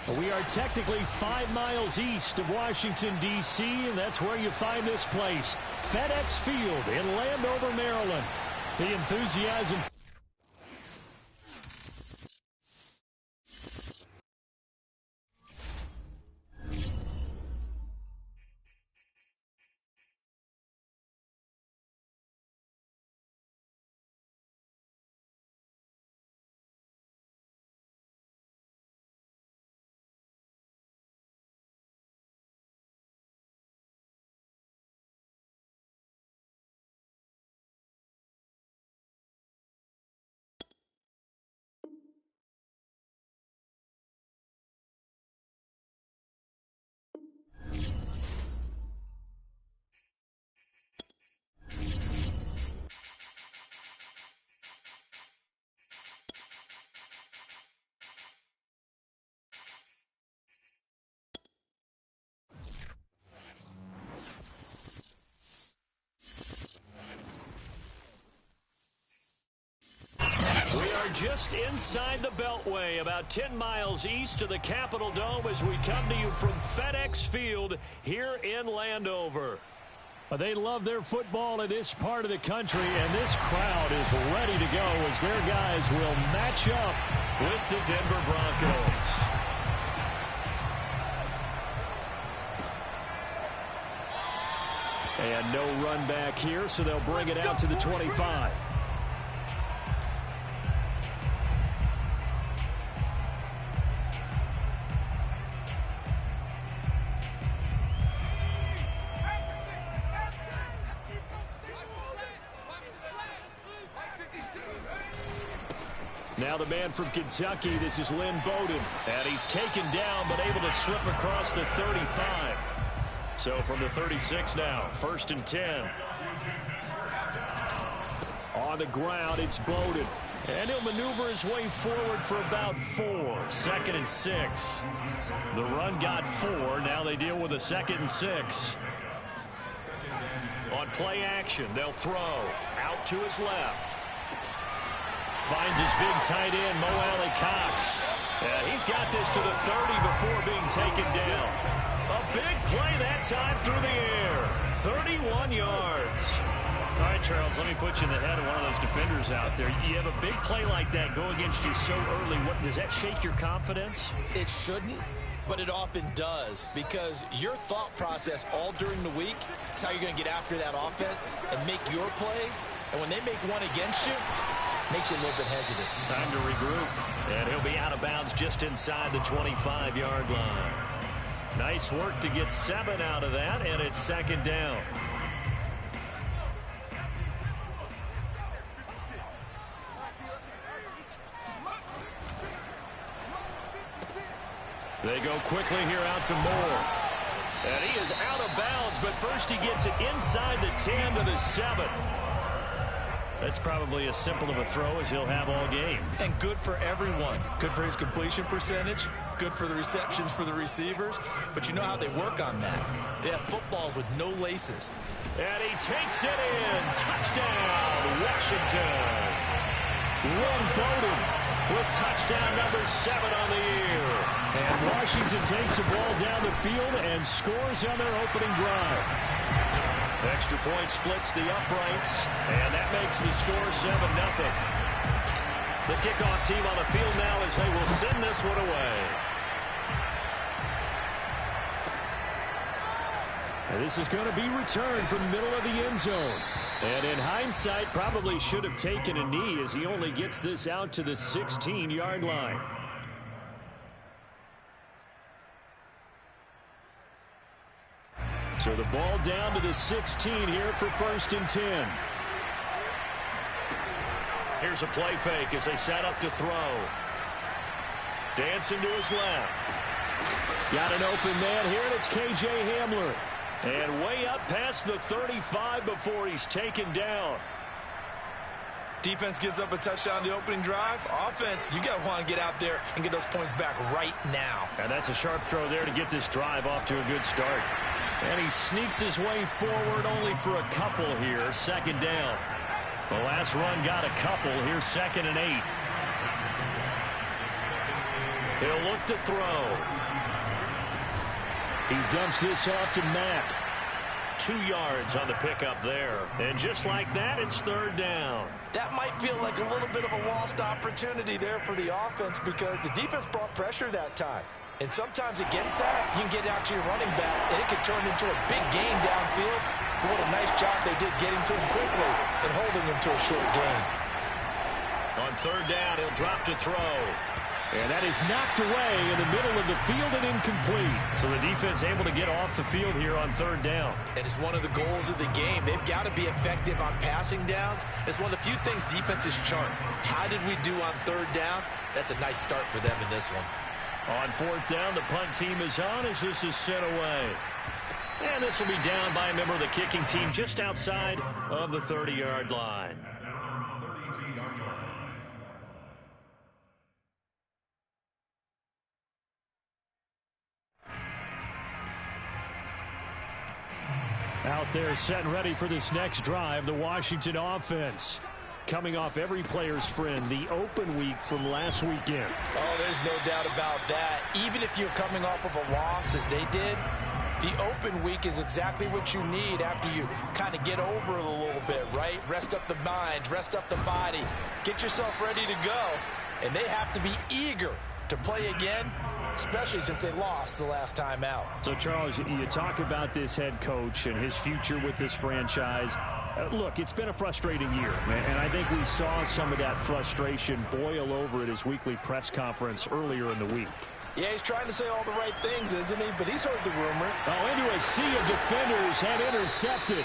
We are technically 5 miles east of Washington, D.C., and that's where you find this place, FedEx Field in Landover, Maryland. The enthusiasm. Just inside the Beltway, about 10 miles east of the Capitol Dome as we come to you from FedEx Field here in Landover. They love their football in this part of the country, and this crowd is ready to go as their guys will match up with the Denver Broncos. And no run back here, so they'll bring it out to the 25. Now the man from Kentucky, this is Lynn Bowden. And he's taken down, but able to slip across the 35. So from the 36 now, 1st and 10. On the ground, it's Bowden. And he'll maneuver his way forward for about 4. 2nd and 6. The run got 4. Now they deal with a 2nd and 6. On play action, they'll throw. Out to his left. Finds his big tight end, Mo Alley Cox. He's got this to the 30 before being taken down. A big play that time through the air. 31 yards. All right, Charles, let me put you in the head of one of those defenders out there. You have a big play like that go against you so early. Does that shake your confidence? It shouldn't, but it often does, because your thought process all during the week is how you're going to get after that offense and make your plays. And when they make one against you, makes you a little bit hesitant. Time to regroup. And he'll be out of bounds just inside the 25-yard line. Nice work to get 7 out of that, and it's 2nd down. They go quickly here out to Moore. And he is out of bounds, but first he gets it inside the 10 to the 7. That's probably as simple of a throw as he'll have all game. And good for everyone. Good for his completion percentage. Good for the receptions for the receivers. But you know how they work on that. They have footballs with no laces. And he takes it in. Touchdown, Washington. Lynn Bowden with touchdown number 7 on the year. And Washington takes the ball down the field and scores on their opening drive. Extra point splits the uprights, and that makes the score 7-0. The kickoff team on the field now as they will send this one away. And this is going to be returned from the middle of the end zone. And in hindsight, probably should have taken a knee as he only gets this out to the 16-yard line. So the ball down to the 16 here for 1st and 10. Here's a play fake as they set up to throw. Dancing to his left. Got an open man here, and it's K.J. Hamler. And way up past the 35 before he's taken down. Defense gives up a touchdown the opening drive. Offense, you got to want to get out there and get those points back right now. And that's a sharp throw there to get this drive off to a good start. And he sneaks his way forward only for a couple here. 2nd down. The last run got a couple. Here's 2nd and 8. He'll look to throw. He dumps this off to Mack. 2 yards on the pickup there. And just like that, it's third down. That might feel like a little bit of a lost opportunity there for the offense because the defense brought pressure that time. And sometimes against that, you can get out to your running back, and it can turn into a big gain downfield. But what a nice job they did getting to him quickly and holding him to a short gain. On third down, he'll drop to throw. And that is knocked away in the middle of the field and incomplete. So the defense able to get off the field here on third down. And it's one of the goals of the game. They've got to be effective on passing downs. It's one of the few things defenses chart. How did we do on third down? That's a nice start for them in this one. On fourth down, the punt team is on as this is sent away. And this will be down by a member of the kicking team just outside of the 30-yard line. Out there set and ready for this next drive, the Washington offense. Coming off every player's friend, the open week from last weekend. Oh, there's no doubt about that. Even if you're coming off of a loss as they did, the open week is exactly what you need after you kind of get over it a little bit, right? Rest up the mind, rest up the body, get yourself ready to go. And they have to be eager to play again, especially since they lost the last time out. So, Charles, you talk about this head coach and his future with this franchise. Look, it's been a frustrating year, and I think we saw some of that frustration boil over at his weekly press conference earlier in the week. Yeah, he's trying to say all the right things, isn't he? But he's heard the rumor. Oh, into a sea of defenders and intercepted.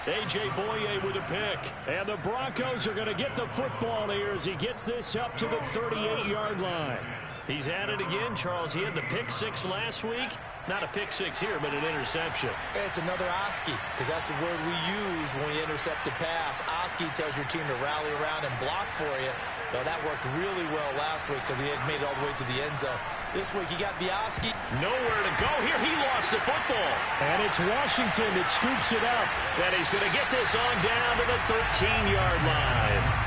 A.J. Boye with a pick. And the Broncos are going to get the football here as he gets this up to the 38-yard line. He's at it again, Charles. He had the pick six last week. Not a pick six here, but an interception. It's another Oski, because that's the word we use when we intercept a pass. Oski tells your team to rally around and block for you. Well, that worked really well last week because he had made it all the way to the end zone. This week, he got the Oski. Nowhere to go here. He lost the football. And it's Washington that scoops it up. And he's going to get this on down to the 13-yard line.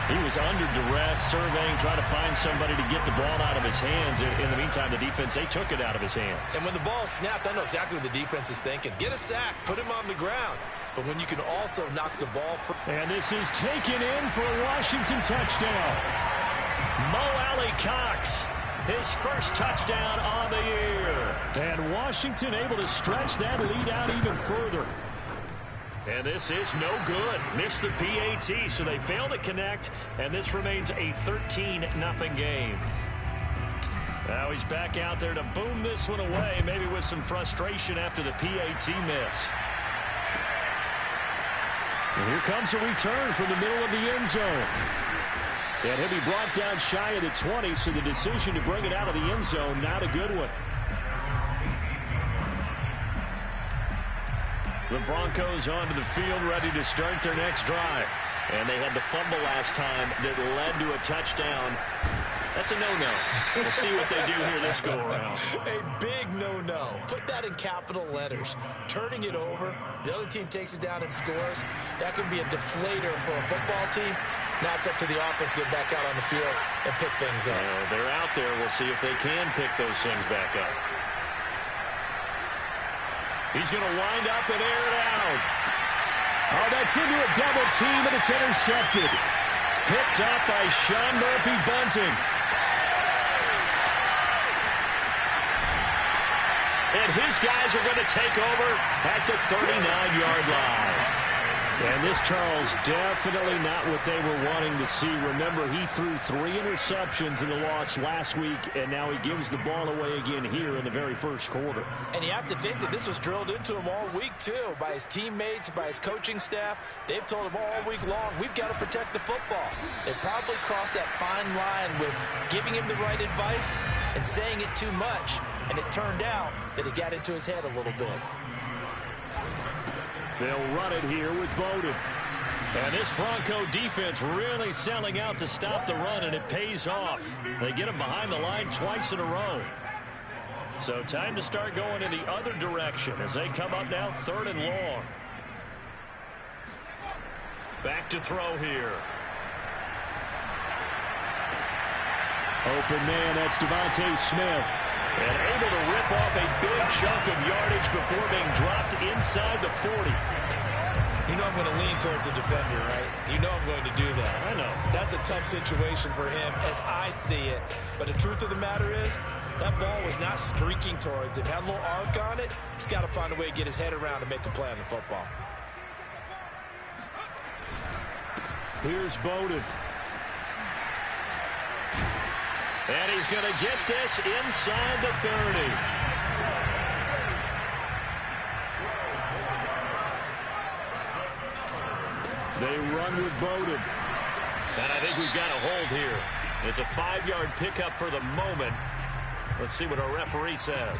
He was under duress, surveying, trying to find somebody to get the ball out of his hands. In the meantime, the defense, they took it out of his hands. And when the ball is snapped, I know exactly what the defense is thinking. Get a sack, put him on the ground. But when you can also knock the ball free. And this is taken in for a Washington touchdown. Mo Alley Cox, his first touchdown on the year. And Washington able to stretch that lead out even further. And this is no good. Missed the PAT, so they fail to connect, and this remains a 13-0 game. Now he's back out there to boom this one away, maybe with some frustration after the PAT miss. And here comes a return from the middle of the end zone. And he'll be brought down shy of the 20, so the decision to bring it out of the end zone, not a good one. The Broncos onto the field, ready to start their next drive. And they had the fumble last time that led to a touchdown. That's a no-no. We'll see what they do here this go-around. A big no-no. Put that in capital letters. Turning it over, the other team takes it down and scores. That can be a deflator for a football team. Now it's up to the offense to get back out on the field and pick things up. They're out there. We'll see if they can pick those things back up. He's going to wind up and air it out. Oh, that's into a double team, and it's intercepted. Picked up by Sean Murphy-Bunting. And his guys are going to take over at the 39-yard line. And this, Charles, definitely not what they were wanting to see. Remember, he threw 3 interceptions in the loss last week, and now he gives the ball away again here in the very first quarter. And you have to think that this was drilled into him all week, too, by his teammates, by his coaching staff. They've told him all week long, we've got to protect the football. They probably crossed that fine line with giving him the right advice and saying it too much. And it turned out that it got into his head a little bit. They'll run it here with Bowden. And this Bronco defense really selling out to stop the run, and it pays off. They get him behind the line twice in a row. So time to start going in the other direction as they come up now 3rd and long. Back to throw here. Open man, that's Devontae Smith. And able to rip off a big chunk of yardage before being dropped inside the 40. You know I'm going to lean towards the defender, right? You know I'm going to do that. I know. That's a tough situation for him as I see it. But the truth of the matter is, that ball was not streaking towards him. Had a little arc on it. He's got to find a way to get his head around and make a play on the football. Here's Bowden. And he's going to get this inside the 30. They run with Bowden. And I think we've got a hold here. It's a 5-yard pickup for the moment. Let's see what our referee says.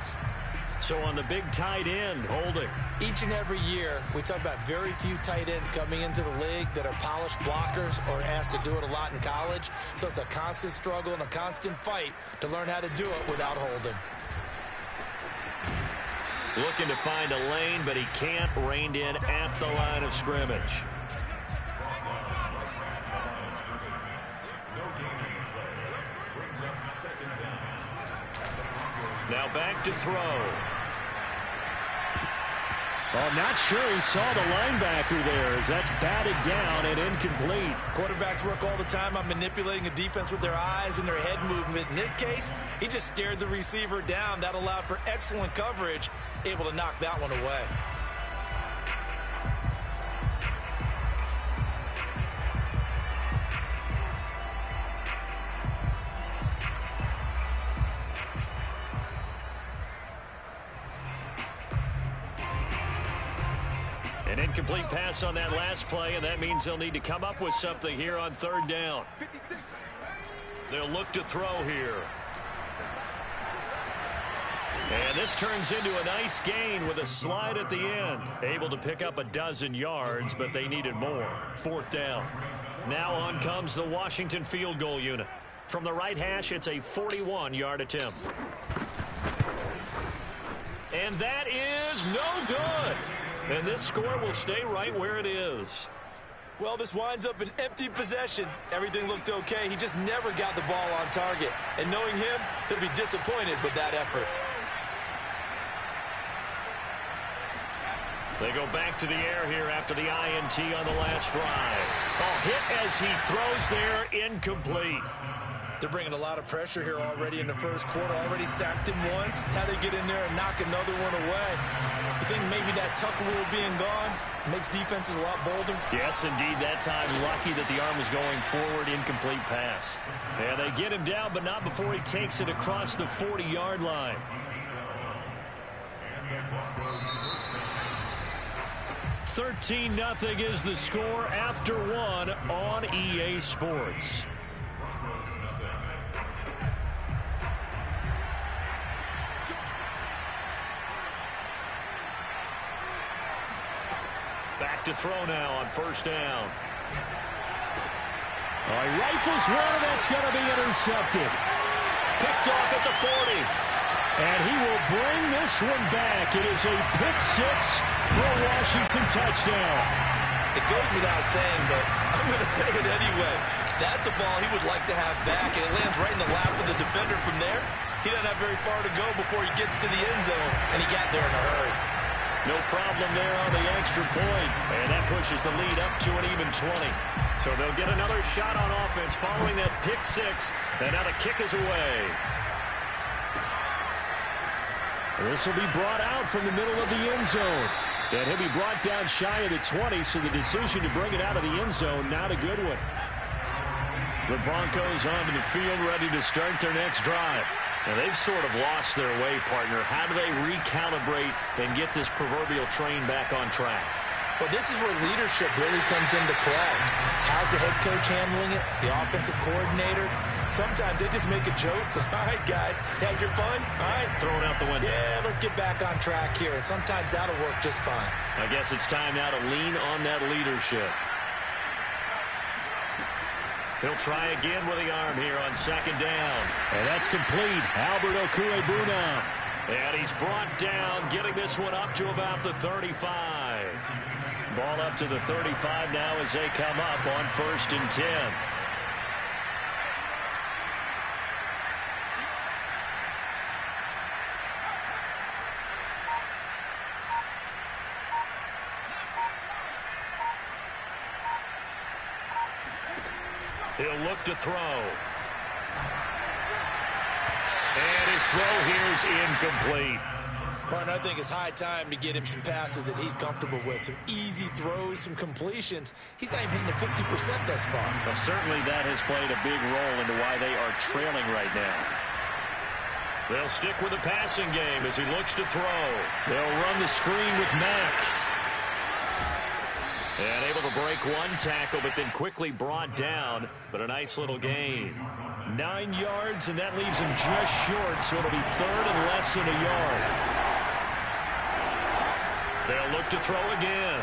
So on the big tight end, holding. Each and every year, we talk about very few tight ends coming into the league that are polished blockers or asked to do it a lot in college. So it's a constant struggle and a constant fight to learn how to do it without holding. Looking to find a lane, but he can't. Reined in at the line of scrimmage. Now back to throw. Oh, not sure he saw the linebacker there as that's batted down and incomplete. Quarterbacks work all the time on manipulating a defense with their eyes and their head movement. In this case, he just stared the receiver down. That allowed for excellent coverage, able to knock that one away. An incomplete pass on that last play, and that means they'll need to come up with something here on 3rd down. They'll look to throw here. And this turns into a nice gain with a slide at the end. Able to pick up a dozen yards, but they needed more. 4th down. Now on comes the Washington field goal unit. From the right hash, it's a 41-yard attempt. And that is no good. And this score will stay right where it is. Well, this winds up an empty possession. Everything looked okay. He just never got the ball on target. And knowing him, he'll be disappointed with that effort. They go back to the air here after the INT on the last drive. Ball hit as he throws there, incomplete. They're bringing a lot of pressure here already in the first quarter. Already sacked him once. How they get in there and knock another one away. You think maybe that Tucker rule being gone makes defenses a lot bolder? Yes, indeed. That time, lucky that the arm was going forward, incomplete pass. And they get him down, but not before he takes it across the 40-yard line. $13-0 is the score after one on EA Sports. Back to throw now on 1st down. He rifles one, and that's going to be intercepted. Picked off at the 40. And he will bring this one back. It is a pick-6 for a Washington touchdown. It goes without saying, but I'm going to say it anyway. That's a ball he would like to have back, and it lands right in the lap of the defender from there. He doesn't have very far to go before he gets to the end zone, and he got there in a hurry. No problem there on the extra point. And that pushes the lead up to an even 20. So they'll get another shot on offense following that pick-6. And now the kick is away. This will be brought out from the middle of the end zone. And he'll be brought down shy of the 20, so the decision to bring it out of the end zone, not a good one. The Broncos onto the field, ready to start their next drive. Now, they've sort of lost their way, partner. How do they recalibrate and get this proverbial train back on track? Well, this is where leadership really comes into play. How's the head coach handling it? The offensive coordinator? Sometimes they just make a joke. All right, guys, had your fun? All right. Throw it out the window. Yeah, let's get back on track here. And sometimes that'll work just fine. I guess it's time now to lean on that leadership. He'll try again with the arm here on 2nd down. And that's complete. Albert Okwuegbunam. And he's brought down, getting this one up to about the 35. Ball up to the 35 now as they come up on 1st and 10. He'll look to throw. And his throw here is incomplete. Martin, I think it's high time to get him some passes that he's comfortable with. Some easy throws, some completions. He's not even hitting the 50% thus far. Well, certainly that has played a big role into why they are trailing right now. They'll stick with the passing game as he looks to throw. They'll run the screen with Mack. And able to break one tackle, but then quickly brought down. But a nice little gain. 9 yards, and that leaves him just short, so it'll be third and less than a yard. They'll look to throw again.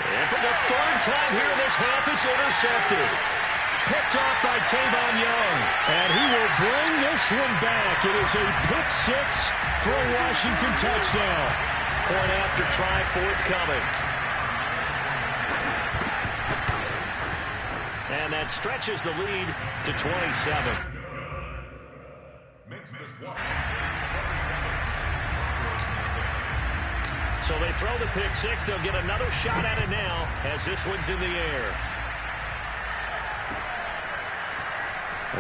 And for the third time here in this half, it's intercepted. Picked off by Tavon Young. And he will bring this one back. It is a pick six for a Washington touchdown. Point after try forthcoming. And that stretches the lead to 27. So they throw the pick six. They'll get another shot at it now as this one's in the air.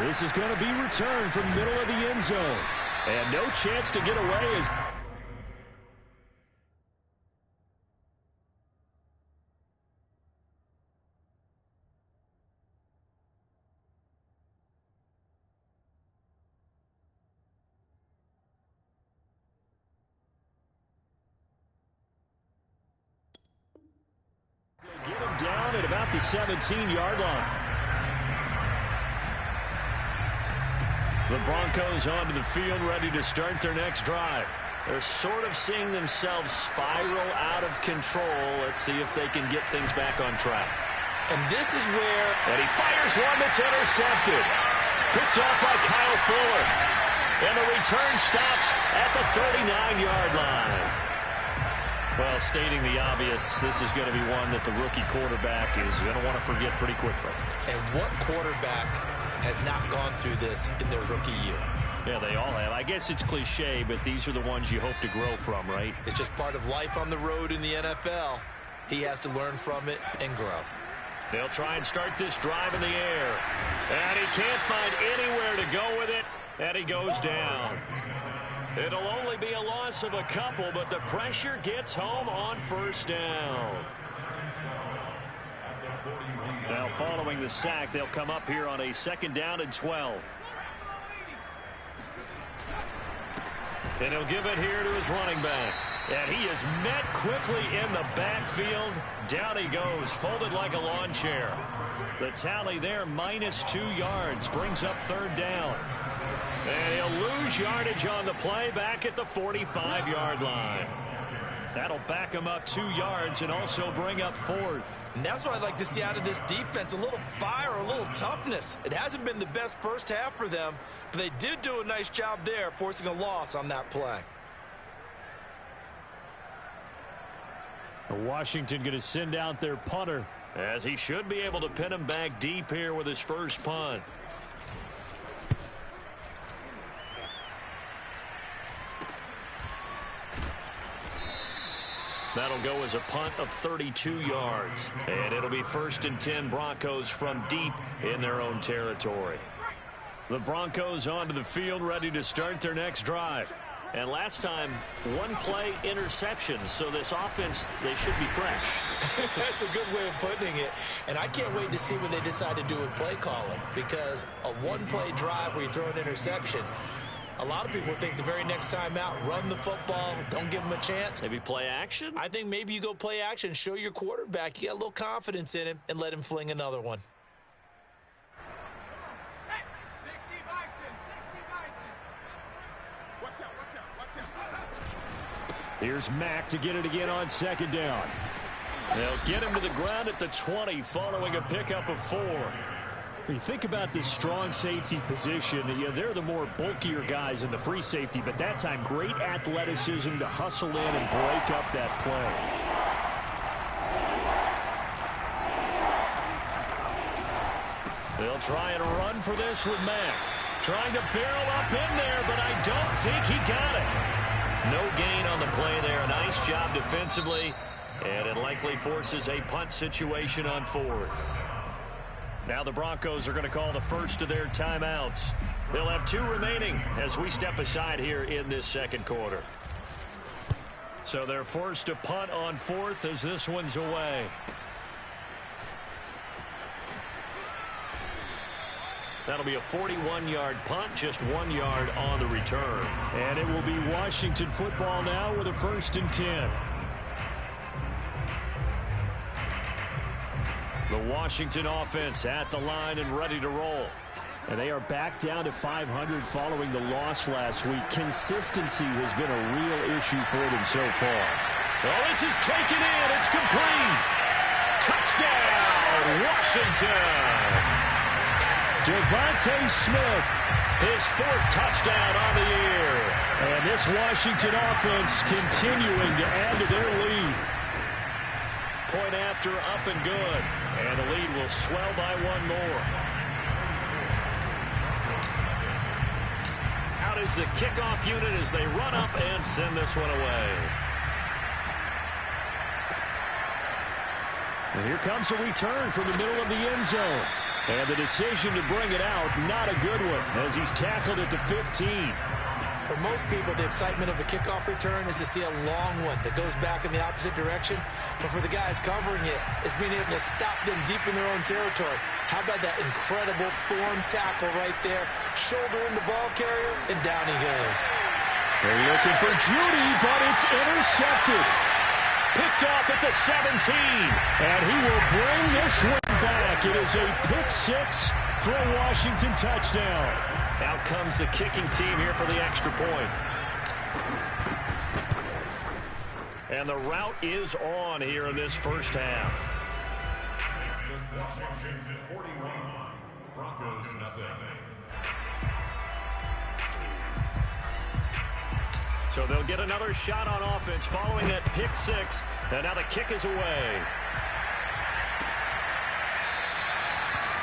This is going to be returned from middle of the end zone. And no chance to get away as get him down at about the 17-yard line. the Broncos onto the field, ready to start their next drive. They're sort of seeing themselves spiral out of control. Let's see if they can get things back on track. And this is where... And he fires one that's intercepted. Picked off by Kyle Fuller. And the return stops at the 39-yard line. Well, stating the obvious, this is going to be one that the rookie quarterback is going to want to forget pretty quickly. And what quarterback has not gone through this in their rookie year? Yeah, they all have. I guess it's cliche, but these are the ones you hope to grow from, right? It's just part of life on the road in the NFL. He has to learn from it and grow. They'll try and start this drive in the air. And he can't find anywhere to go with it, and he goes down. It'll only be a loss of a couple, but the pressure gets home on first down. Now, following the sack, they'll come up here on a 2nd down and 12. And he'll give it here to his running back. And he is met quickly in the backfield. Down he goes, folded like a lawn chair. The tally there, -2 yards, brings up 3rd down. And he'll lose yardage on the play back at the 45-yard line. That'll back him up 2 yards and also bring up 4th. And that's what I'd like to see out of this defense, a little fire, a little toughness. It hasn't been the best first half for them, but they did do a nice job there, forcing a loss on that play. Washington going to send out their punter, as he should be able to pin him back deep here with his first punt. That'll go as a punt of 32 yards. And it'll be 1st and 10 Broncos from deep in their own territory. The Broncos onto the field, ready to start their next drive. And last time, 1 play interception. So this offense, they should be fresh. That's a good way of putting it. And I can't wait to see what they decide to do with play calling. Because a 1-play drive where you throw an interception, a lot of people think the very next time out, run the football, don't give them a chance. Maybe play action? I think maybe you go play action, show your quarterback you got a little confidence in him, and let him fling another one. Here's Mack to get it again on 2nd down. They'll get him to the ground at the 20 following a pickup of 4. When you think about this strong safety position, they're the more bulkier guys in the free safety, but that time great athleticism to hustle in and break up that play. They'll try and run for this with Mack. Trying to barrel up in there, but I don't think he got it. No gain on the play there. Nice job defensively, and it likely forces a punt situation on 4th. Now the Broncos are going to call the first of their timeouts. They'll have 2 remaining as we step aside here in this second quarter. So they're forced to punt on 4th as this one's away. That'll be a 41-yard punt, just 1 yard on the return. And it will be Washington football now with a 1st and 10. The Washington offense at the line and ready to roll. And they are back down to 500 following the loss last week. Consistency has been a real issue for them so far. Well, this is taken in. It's complete. Touchdown, Washington. Devontae Smith, his 4th touchdown on the year. And this Washington offense continuing to add to their lead. Point after, up and good. And the lead will swell by 1 more. Out is the kickoff unit as they run up and send this one away. And here comes a return from the middle of the end zone. And the decision to bring it out, not a good one, as he's tackled at the 15. For most people, the excitement of a kickoff return is to see a long one that goes back in the opposite direction. But for the guys covering it, it's being able to stop them deep in their own territory. How about that incredible form tackle right there? Shoulder in the ball carrier, and down he goes. They're looking for Judy, but it's intercepted. Picked off at the 17. And he will bring this one back. It is a pick 6 for a Washington touchdown. Out comes the kicking team here for the extra point. And the route is on here in this first half. Washington 41, Broncos nothing. So they'll get another shot on offense following that pick 6. And now the kick is away.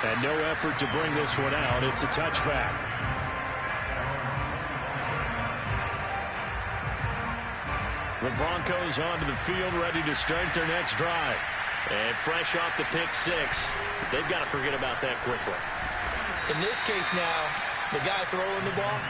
And no effort to bring this one out. It's a touchback. The Broncos onto the field, ready to start their next drive. And fresh off the pick 6, they've got to forget about that quickly. In this case now, the guy throwing the ball,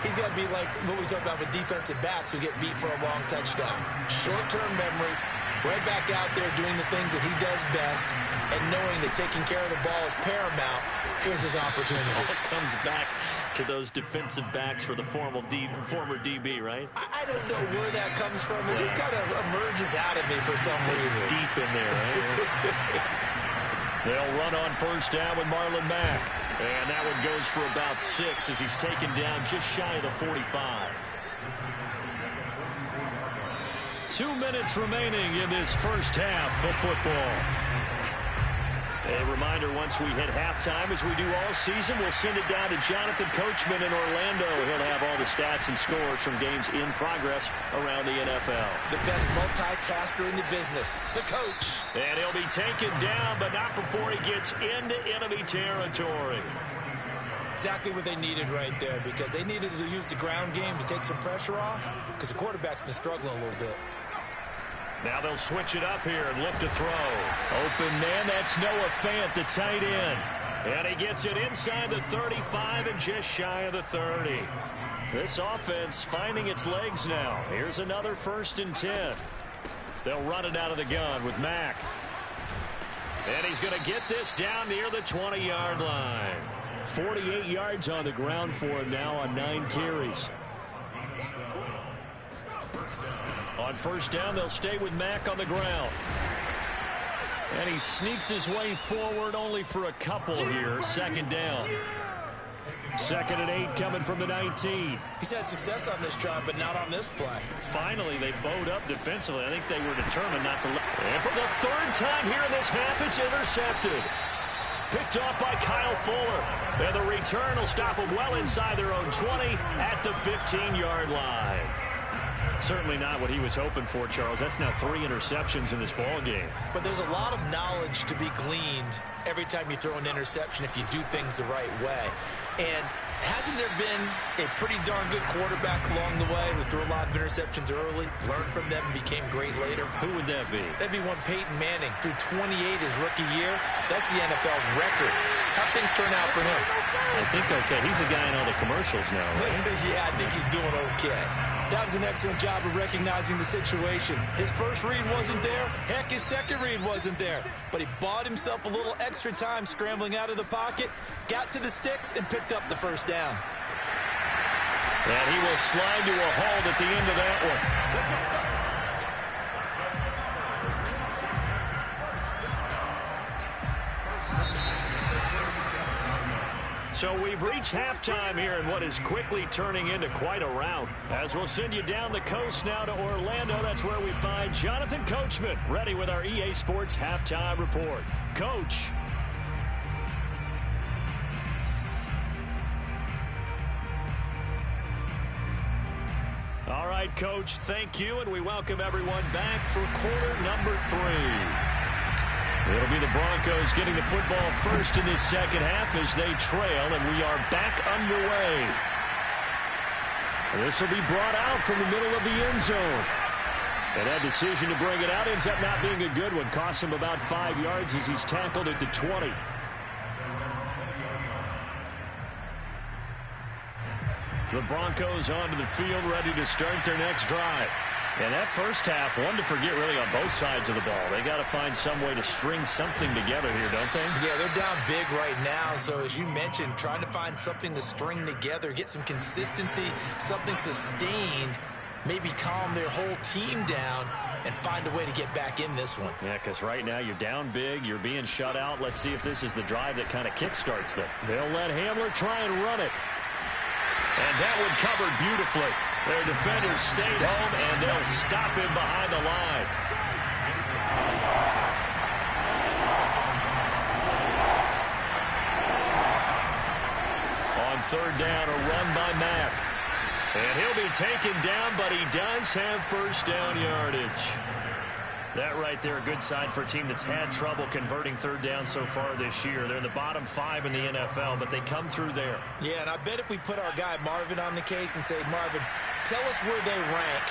he's got to be like what we talk about with defensive backs who get beat for a long touchdown. Short-term memory, right back out there doing the things that he does best, and knowing that taking care of the ball is paramount. Here's his opportunity. It all comes back to those defensive backs for the former DB, right? I don't know where that comes from. It just kind of emerges out of me for some reason. It's deep in there, right? They'll run on first down with Marlon Mack. And that one goes for about 6 as he's taken down just shy of the 45. 2 minutes remaining in this first half of football. A reminder, once we hit halftime, as we do all season, we'll send it down to Jonathan Coachman in Orlando. He'll have all the stats and scores from games in progress around the NFL. The best multitasker in the business, the coach. And he'll be taken down, but not before he gets into enemy territory. Exactly what they needed right there, because they needed to use the ground game to take some pressure off, because the quarterback's been struggling a little bit. Now they'll switch it up here and look to throw. Open man, that's Noah Fant, the tight end. And he gets it inside the 35 and just shy of the 30. This offense finding its legs now. Here's another 1st and 10. They'll run it out of the gun with Mack. And he's going to get this down near the 20-yard line. 48 yards on the ground for him now on 9 carries. On first down, they'll stay with Mack on the ground. And he sneaks his way forward only for a couple here. 2nd down. 2nd and 8 coming from the 19. He's had success on this drive, but not on this play. Finally, they bowed up defensively. I think they were determined not to let. And for the 3rd time here in this half, it's intercepted. Picked off by Kyle Fuller. And the return will stop them well inside their own 20 at the 15-yard line. Certainly not what he was hoping for, Charles. That's now 3 interceptions in this ball game. But there's a lot of knowledge to be gleaned every time you throw an interception if you do things the right way. And Hasn't there been a pretty darn good quarterback along the way who threw a lot of interceptions early, learned from them, and became great later? Who would that be? That'd be one Peyton Manning. Threw 28 his rookie year. That's the NFL record. How'd things turn out for him? I think okay. He's a guy in all the commercials now, right? Yeah, I think he's doing okay. That was an excellent job of recognizing the situation. His first read wasn't there. Heck, his second read wasn't there. But he bought himself a little extra time scrambling out of the pocket, got to the sticks, and picked up the first down. And he will slide to a halt at the end of that one. So we've reached halftime here in what is quickly turning into quite a rout. As we'll send you down the coast now to Orlando, that's where we find Jonathan Coachman ready with our EA Sports Halftime Report. Coach. All right, Coach, thank you, and we welcome everyone back for quarter number 3. It'll be the Broncos getting the football first in this second half as they trail, and we are back underway. This will be brought out from the middle of the end zone. And that decision to bring it out ends up not being a good one. Costs him about 5 yards as he's tackled at the 20. The Broncos onto the field, ready to start their next drive. And that first half, one to forget really on both sides of the ball. They got to find some way to string something together here, don't they? Yeah, they're down big right now. So as you mentioned, trying to find something to string together, get some consistency, something sustained, maybe calm their whole team down and find a way to get back in this one. Yeah, because right now you're down big, you're being shut out. Let's see if this is the drive that kind of kickstarts them. They'll let Hamler try and run it. And that one covered beautifully. Their defenders stayed home, and they'll stop him behind the line. On third down, a run by Mack. And he'll be taken down, but he does have first down yardage. That right there, a good sign for a team that's had trouble converting third down so far this year. They're in the bottom 5 in the NFL, but they come through there. Yeah, and I bet if we put our guy Marvin on the case and say, Marvin, tell us where they rank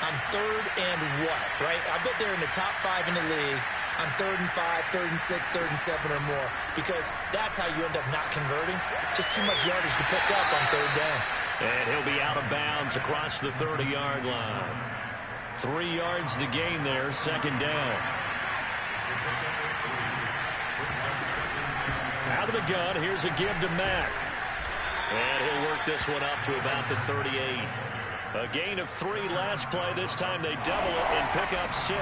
on third and what, right? I bet they're in the top 5 in the league on 3rd and 5, 3rd and 6, 3rd and 7 or more, because that's how you end up not converting. Just too much yardage to pick up on third down. And he'll be out of bounds across the 30-yard line. 3 yards the gain there, second down. Out of the gun, here's a give to Mack. And he'll work this one up to about the 38. A gain of 3 last play. This time they double it and pick up 6.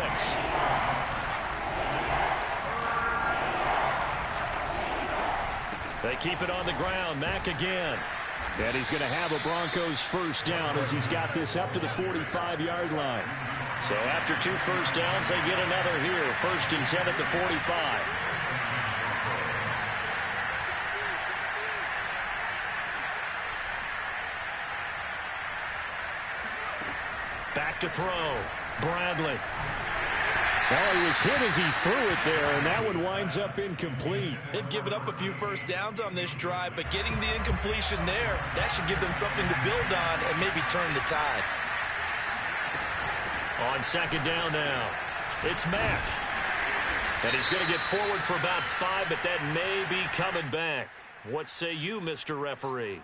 They keep it on the ground. Mack again. And he's going to have a Broncos first down as he's got this up to the 45-yard line. So after 2 first downs, they get another here. 1st and 10 at the 45. Back to throw. Bradley. Well, he was hit as he threw it there, and that one winds up incomplete. They've given up a few first downs on this drive, but getting the incompletion there, that should give them something to build on and maybe turn the tide. On second down now, it's Mack. And he's going to get forward for about 5, but that may be coming back. What say you, Mr. Referee?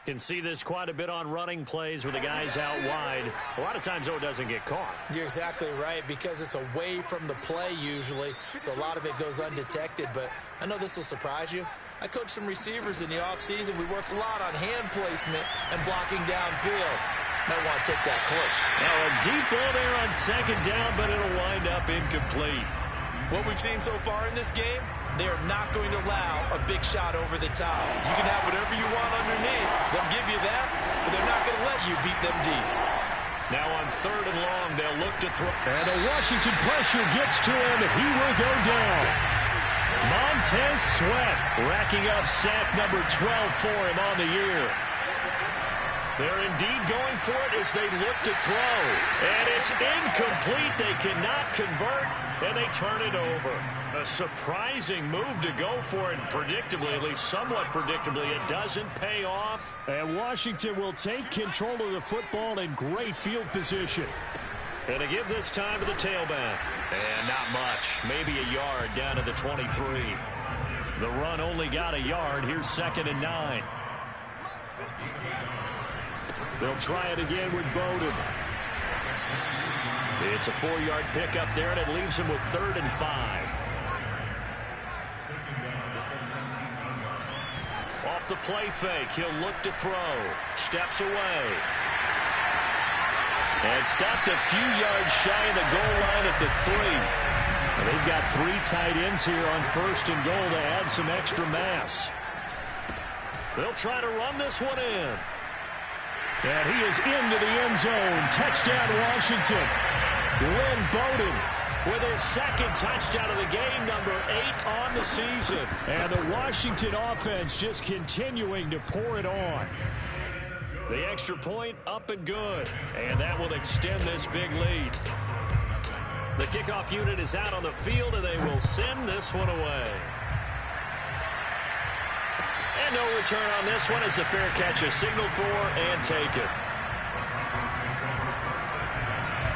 Can see this quite a bit on running plays where the guy's out wide. A lot of times, though, it doesn't get caught. You're exactly right, because it's away from the play usually, so a lot of it goes undetected. But I know this will surprise you. I coach some receivers in the offseason. We work a lot on hand placement and blocking downfield. Might want to take that course. Now a deep ball there on second down, but it'll wind up incomplete. What we've seen so far in this game, they are not going to allow a big shot over the top. You can have whatever you want underneath. They'll give you that, but they're not going to let you beat them deep. Now on third and long, they'll look to throw. And a Washington pressure gets to him. He will go down. Montez Sweat racking up sack number 12 for him on the year. They're indeed going for it as they look to throw. And it's incomplete. They cannot convert, and they turn it over. A surprising move to go for it. Predictably, at least somewhat predictably, it doesn't pay off. And Washington will take control of the football in great field position. And to give this time to the tailback. And not much. Maybe a yard down to the 23. The run only got a yard. Here's 2nd and 9. They'll try it again with Bowden. It's a 4-yard pickup there, and it leaves him with 3rd and 5. Off the play fake, he'll look to throw. Steps away. And stopped a few yards shy of the goal line at the 3. And they've got 3 tight ends here on 1st and goal to add some extra mass. They'll try to run this one in. And he is into the end zone. Touchdown, Washington. Lynn Bowden with his 2nd touchdown of the game, number 8 on the season. And the Washington offense just continuing to pour it on. The extra point up and good. And that will extend this big lead. The kickoff unit is out on the field, and they will send this one away. And no return on this one as the fair catch is signaled for and taken.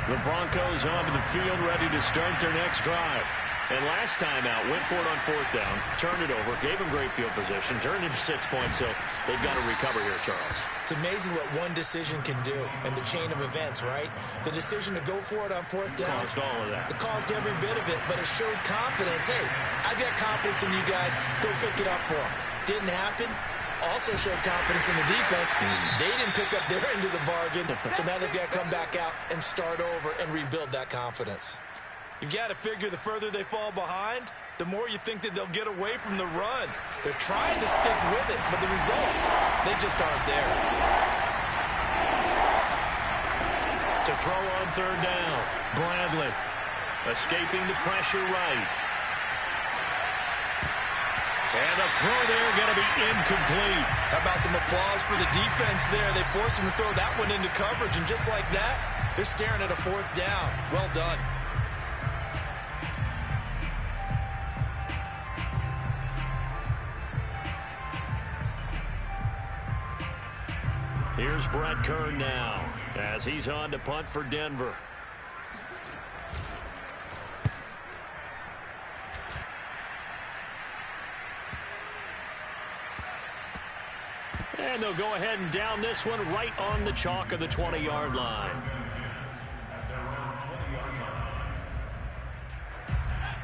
The Broncos onto the field, ready to start their next drive. And last time out, went for it on 4th down, turned it over, gave them great field position, turned it to 6 points, so they've got to recover here, Charles. It's amazing what one decision can do in the chain of events, right? The decision to go for it on 4th down. Caused all of that. It caused every bit of it, but it showed confidence. Hey, I've got confidence in you guys. Go pick it up for them. Didn't happen. Also showed confidence in the defense. They didn't pick up their end of the bargain, so now they've got to come back out and start over and rebuild that confidence. You've got to figure the further they fall behind, the more you think that they'll get away from the run. They're trying to stick with it, but the results, they just aren't there. To throw on 3rd down, Bradley escaping the pressure right. And the throw there going to be incomplete. How about some applause for the defense there? They forced him to throw that one into coverage, and just like that, they're staring at a 4th down. Well done. Here's Brett Kern now as he's on to punt for Denver. And they'll go ahead and down this one right on the chalk of the 20-yard line.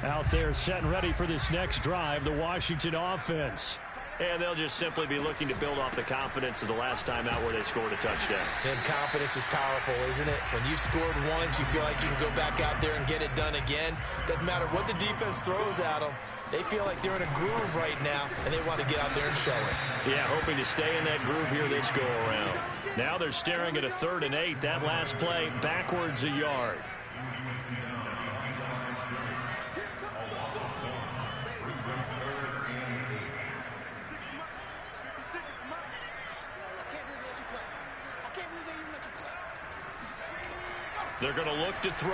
Out there set and ready for this next drive, the Washington offense. And they'll just simply be looking to build off the confidence of the last time out where they scored a touchdown. And confidence is powerful, isn't it? When you've scored once, you feel like you can go back out there and get it done again. Doesn't matter what the defense throws at them. They feel like they're in a groove right now, and they want to get out there and show it. Yeah, hoping to stay in that groove here this go-around. Now they're staring at a 3rd and 8. That last play, backwards a yard. They're going to look to throw.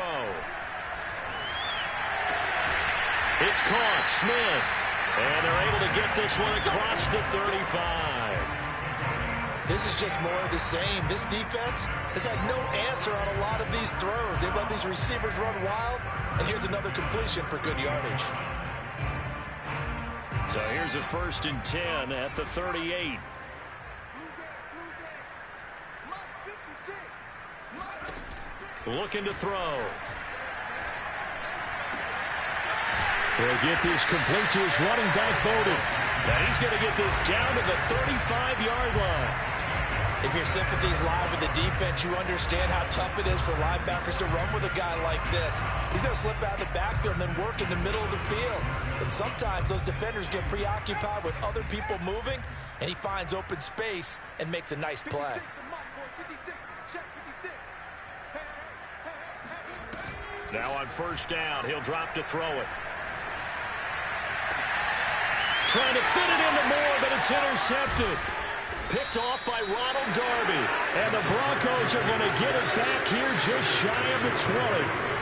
It's caught, Smith. And they're able to get this one across the 35. This is just more of the same. This defense has had no answer on a lot of these throws. They've let these receivers run wild, and here's another completion for good yardage. So here's a 1st and 10 at the 38. Looking to throw. He'll get this complete to his running back, Bowden. Now he's going to get this down to the 35-yard line. If your sympathies lie with the defense, you understand how tough it is for linebackers to run with a guy like this. He's going to slip out of the backfield and then work in the middle of the field. And sometimes those defenders get preoccupied with other people moving, and he finds open space and makes a nice play. Now on 1st down, he'll drop to throw it. Trying to fit it into Moore, but it's intercepted. Picked off by Ronald Darby. And the Broncos are going to get it back here just shy of the 20.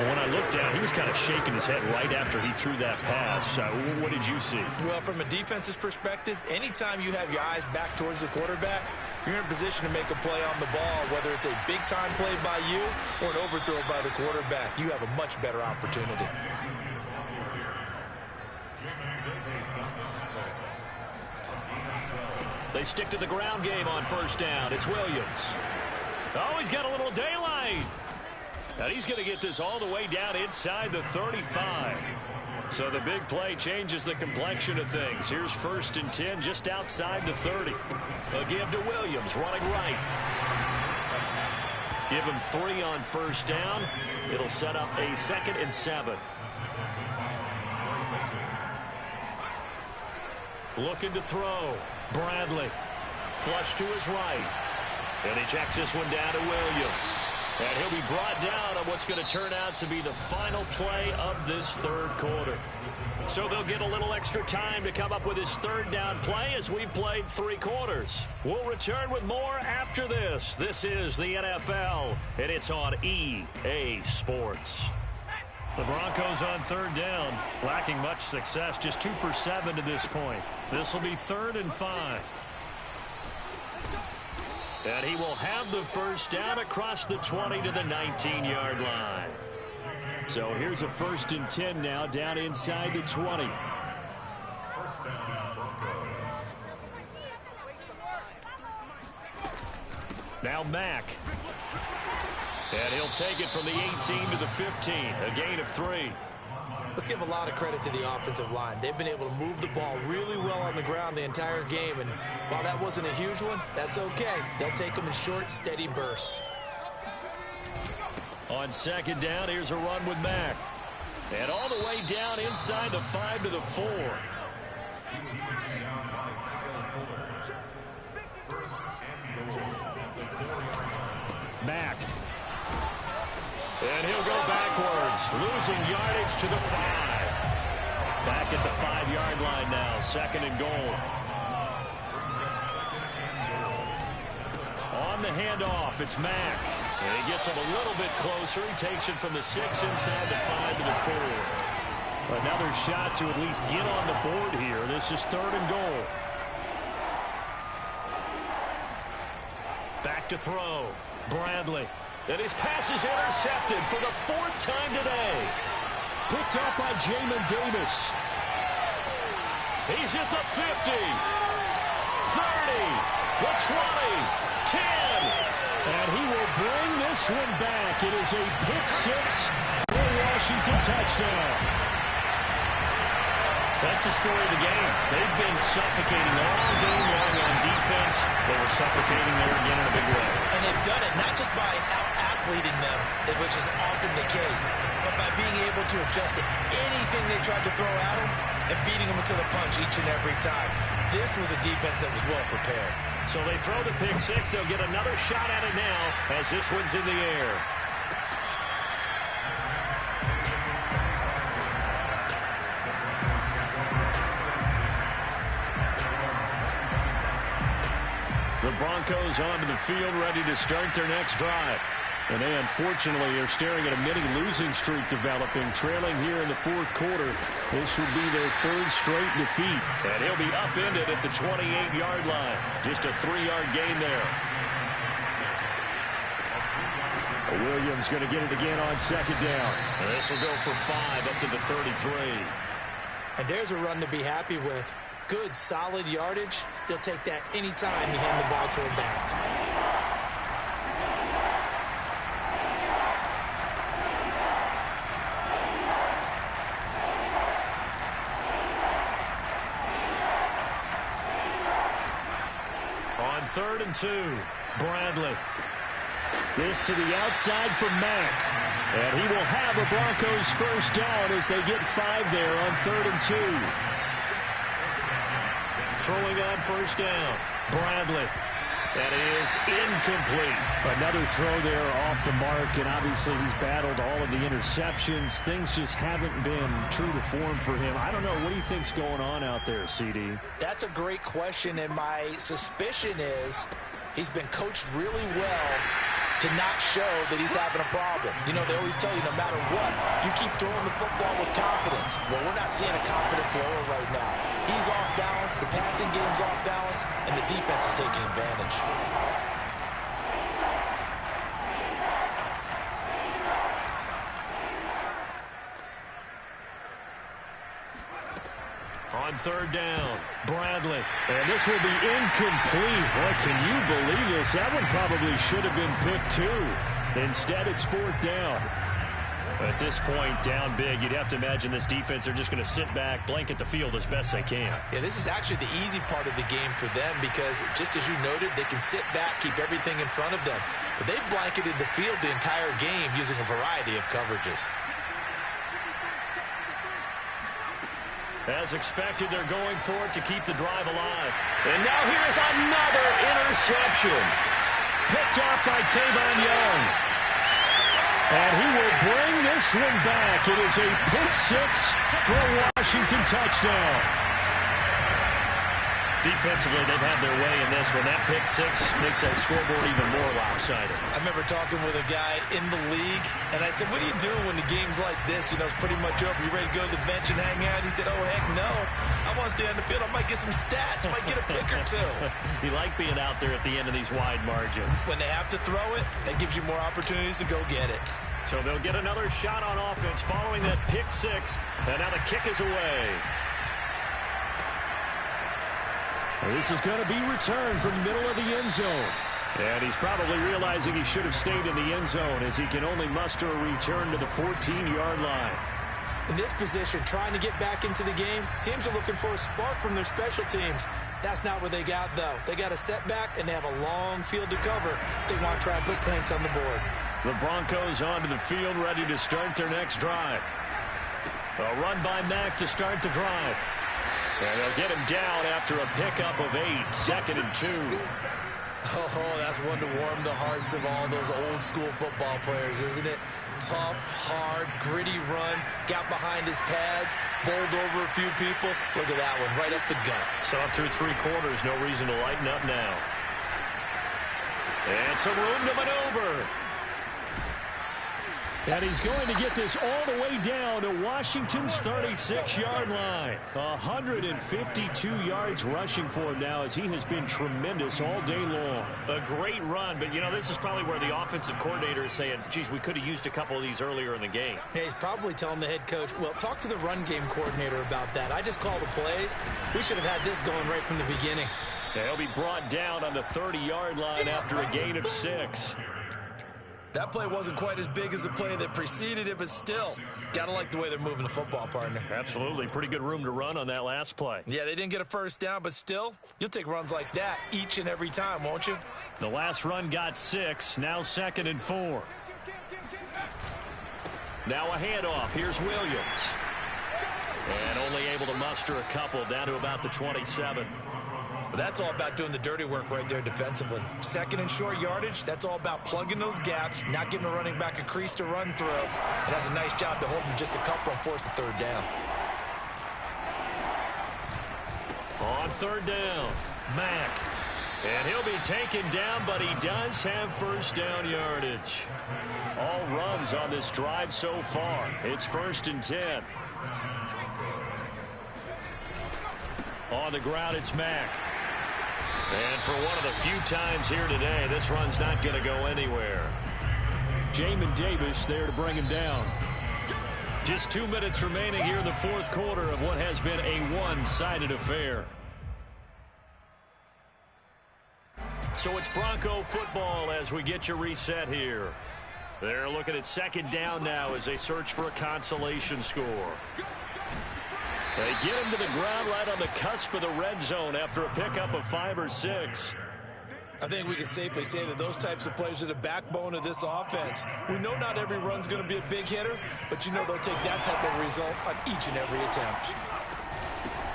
When I looked down, he was kind of shaking his head right after he threw that pass. What did you see? Well, from a defense's perspective, anytime you have your eyes back towards the quarterback, you're in a position to make a play on the ball, whether it's a big-time play by you or an overthrow by the quarterback. You have a much better opportunity. They stick to the ground game on first down. It's Williams. Oh, he's got a little daylight. And he's going to get this all the way down inside the 35. So the big play changes the complexion of things. Here's 1st and 10 just outside the 30. A give to Williams running right. Give him 3 on first down. It'll set up a 2nd and 7. Looking to throw. Bradley. Flush to his right. And he checks this one down to Williams. And he'll be brought down on what's going to turn out to be the final play of this 3rd quarter. So they'll get a little extra time to come up with his 3rd down play as we've played 3 quarters. We'll return with more after this. This is the NFL, and it's on EA Sports. The Broncos on 3rd down, lacking much success, just 2 for 7 to this point. This will be 3rd and 5. And he will have the first down across the 20 to the 19-yard line. So here's a 1st and 10 now down inside the 20. First down, Broncos. Now Mack. And he'll take it from the 18 to the 15, a gain of 3. Let's give a lot of credit to the offensive line. They've been able to move the ball really well on the ground the entire game. And while that wasn't a huge one, that's okay. They'll take them in short, steady bursts. On 2nd down, here's a run with Mack. And all the way down inside the 5 to the 4. Mack. And he'll go backwards, losing yardage to the 5. Back at the 5-yard line now, 2nd and goal. On the handoff, it's Mack. And he gets him a little bit closer. He takes it from the 6 inside the 5 to the 4. Another shot to at least get on the board here. This is 3rd and goal. Back to throw. Bradley. And his pass is intercepted for the 4th time today. Picked up by Jamin Davis. He's at the 50. 30. The 20. 10. And he will bring this one back. It is a pick 6 for Washington touchdown. That's the story of the game. They've been suffocating all game long on defense. They were suffocating there again in a big way. And they've done it not just by out-athleting them, which is often the case, but by being able to adjust to anything they tried to throw at them and beating them to the punch each and every time. This was a defense that was well prepared. So they throw the pick 6. They'll get another shot at it now as this one's in the air. The Broncos onto the field, ready to start their next drive. And they, unfortunately, are staring at a mini-losing streak developing, trailing here in the 4th quarter. This would be their 3rd straight defeat. And he'll be upended at the 28-yard line. Just a 3-yard gain there. Williams going to get it again on 2nd down. And this will go for 5 up to the 33. And there's a run to be happy with. Good, solid yardage. They'll take that anytime you hand the ball to him back. On 3rd and 2, Bradley. This to the outside for Mack. And he will have a Broncos first down as they get 5 there on 3rd and 2. Throwing on first down, Bradley. That is incomplete. Another throw there off the mark, and obviously he's battled all of the interceptions. Things just haven't been true to form for him. I don't know. What do you think's going on out there, CD? That's a great question, and my suspicion is he's been coached really well to not show that he's having a problem. You know, they always tell you no matter what, you keep throwing the football with confidence. Well, we're not seeing a confident thrower right now. He's off balance, the passing game's off balance, and the defense is taking advantage. On third down, Bradley. And this will be incomplete. Boy, can you believe this? That one probably should have been picked too. Instead, it's fourth down. At this point, down big, you'd have to imagine this defense, they're just going to sit back, blanket the field as best they can. Yeah, this is actually the easy part of the game for them because, just as you noted, they can sit back, keep everything in front of them. But they've blanketed the field the entire game using a variety of coverages. As expected, they're going for it to keep the drive alive. And now here's another interception. Picked off by Tavon Young. And he will bring this one back. It is a pick six for a Washington touchdown. Defensively, they've had their way in this one. That pick six makes that scoreboard even more lopsided. I remember talking with a guy in the league, and I said, what do you do when the game's like this? You know, it's pretty much over. You ready to go to the bench and hang out? He said, oh, heck no. I want to stay on the field. I might get some stats. I might get a pick or two. You like being out there at the end of these wide margins. When they have to throw it, that gives you more opportunities to go get it. So they'll get another shot on offense following that pick six, and now the kick is away. This is going to be returned from the middle of the end zone. And he's probably realizing he should have stayed in the end zone as he can only muster a return to the 14-yard line. In this position, trying to get back into the game, teams are looking for a spark from their special teams. That's not what they got, though. They got a setback, and they have a long field to cover if they want to try and put points on the board. The Broncos onto the field, ready to start their next drive. A run by Mack to start the drive. And they'll get him down after a pickup of 8, 2nd and 2. Oh, that's one to warm the hearts of all those old-school football players, isn't it? Tough, hard, gritty run, got behind his pads, bowled over a few people. Look at that one, right up the gut. So up through 3 quarters, no reason to lighten up now. And some room to maneuver. And he's going to get this all the way down to Washington's 36-yard line. 152 yards rushing for him now as he has been tremendous all day long. A great run, but, you know, this is probably where the offensive coordinator is saying, geez, we could have used a couple of these earlier in the game. Yeah, he's probably telling the head coach, well, talk to the run game coordinator about that. I just call the plays. We should have had this going right from the beginning. Yeah, he'll be brought down on the 30-yard line after a gain of 6. That play wasn't quite as big as the play that preceded it, but still, gotta like the way they're moving the football, partner. Absolutely. Pretty good room to run on that last play. Yeah, they didn't get a first down, but still, you'll take runs like that each and every time, won't you? The last run got 6, now 2nd and 4. Now a handoff. Here's Williams. And only able to muster a couple down to about the 27. But that's all about doing the dirty work right there defensively. 2nd and short yardage, that's all about plugging those gaps, not giving a running back a crease to run through. It has a nice job to hold him just a couple and force a 3rd down. On 3rd down, Mack. And he'll be taken down, but he does have 1st down yardage. All runs on this drive so far. It's 1st and 10. On the ground, it's Mack. And for one of the few times here today, this run's not going to go anywhere. Jamin Davis there to bring him down. Just 2 minutes remaining here in the 4th quarter of what has been a one-sided affair. So it's Bronco football as we get you reset here. They're looking at 2nd down now as they search for a consolation score. They get him to the ground right on the cusp of the red zone after a pickup of 5 or 6. I think we can safely say that those types of plays are the backbone of this offense. We know not every run's going to be a big hitter, but you know they'll take that type of result on each and every attempt.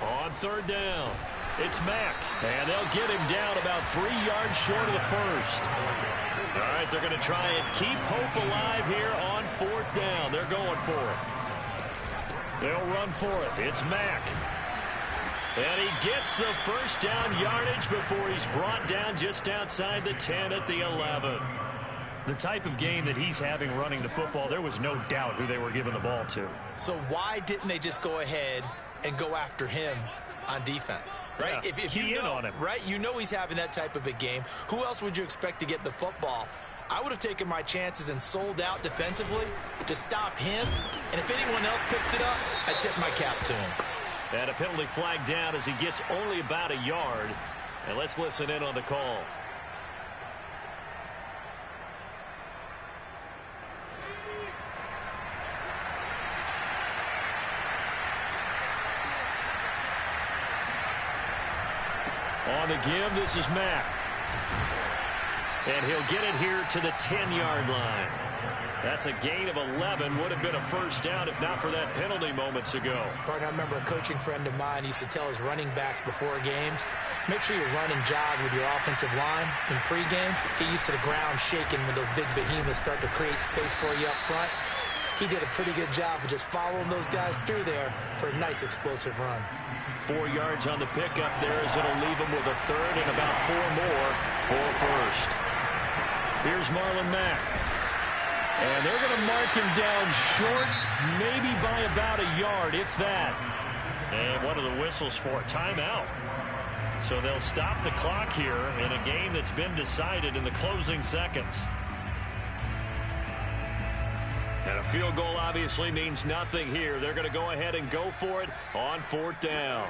On 3rd down, It's Mack, and they'll get him down about 3 yards short of the first. All right, they're going to try and keep hope alive here on 4th down. They're going for it. They'll run for it. It's Mack. And he gets the first down yardage before he's brought down just outside the 10 at the 11. The type of game that he's having running the football, there was no doubt who they were giving the ball to. So why didn't they just go ahead and go after him on defense, right? Yeah, if you know, on him. Right? You know he's having that type of a game. Who else would you expect to get the football? I would have taken my chances and sold out defensively to stop him. And if anyone else picks it up, I tip my cap to him. And a penalty flag down as he gets only about a yard. And let's listen in on the call. On the give, this is Mack. And he'll get it here to the 10-yard line. That's a gain of 11. Would have been a first down if not for that penalty moments ago. Partner, I remember a coaching friend of mine used to tell his running backs before games, make sure you run and jog with your offensive line in pregame. Get used to the ground shaking when those big behemoths start to create space for you up front. He did a pretty good job of just following those guys through there for a nice explosive run. 4 yards on the pickup there as it'll leave him with a third and about 4 more for first. Here's Marlon Mack. And they're going to mark him down short, maybe by about a yard, if that. And one of the whistles for a timeout. So they'll stop the clock here in a game that's been decided in the closing seconds. And a field goal obviously means nothing here. They're going to go ahead and go for it on 4th down.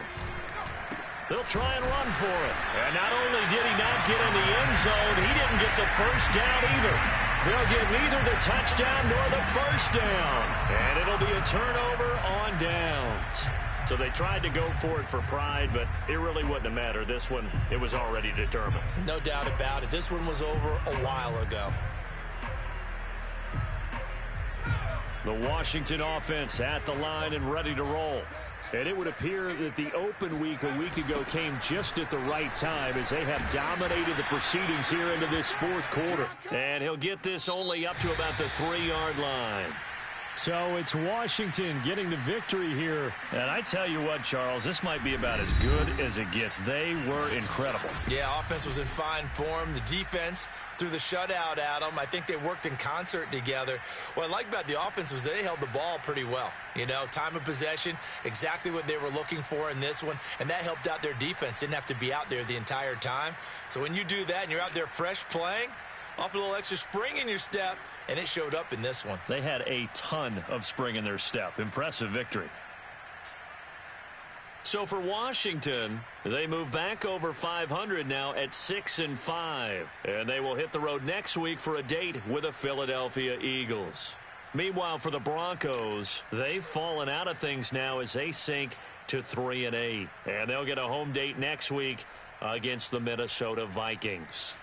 They'll try and run for it. And not only did he not get in the end zone, he didn't get the first down either. They'll get neither the touchdown nor the first down. And it'll be a turnover on downs. So they tried to go for it for pride, but it really wouldn't have mattered. This one, it was already determined. No doubt about it. This one was over a while ago. The Washington offense at the line and ready to roll. And it would appear that the open week a week ago came just at the right time as they have dominated the proceedings here into this 4th quarter. And he'll get this only up to about the 3-yard line. So it's Washington getting the victory here. And I tell you what, Charles, this might be about as good as it gets. They were incredible. Yeah, offense was in fine form. The defense threw the shutout at them. I think they worked in concert together. What I like about the offense was they held the ball pretty well. You know, time of possession, exactly what they were looking for in this one. And that helped out their defense. Didn't have to be out there the entire time. So when you do that and you're out there fresh playing, off a little extra spring in your step, and it showed up in this one. They had a ton of spring in their step. Impressive victory. So for Washington, they move back over 500 now at 6-5. And they will hit the road next week for a date with the Philadelphia Eagles. Meanwhile, for the Broncos, they've fallen out of things now as they sink to 3-8. And they'll get a home date next week against the Minnesota Vikings.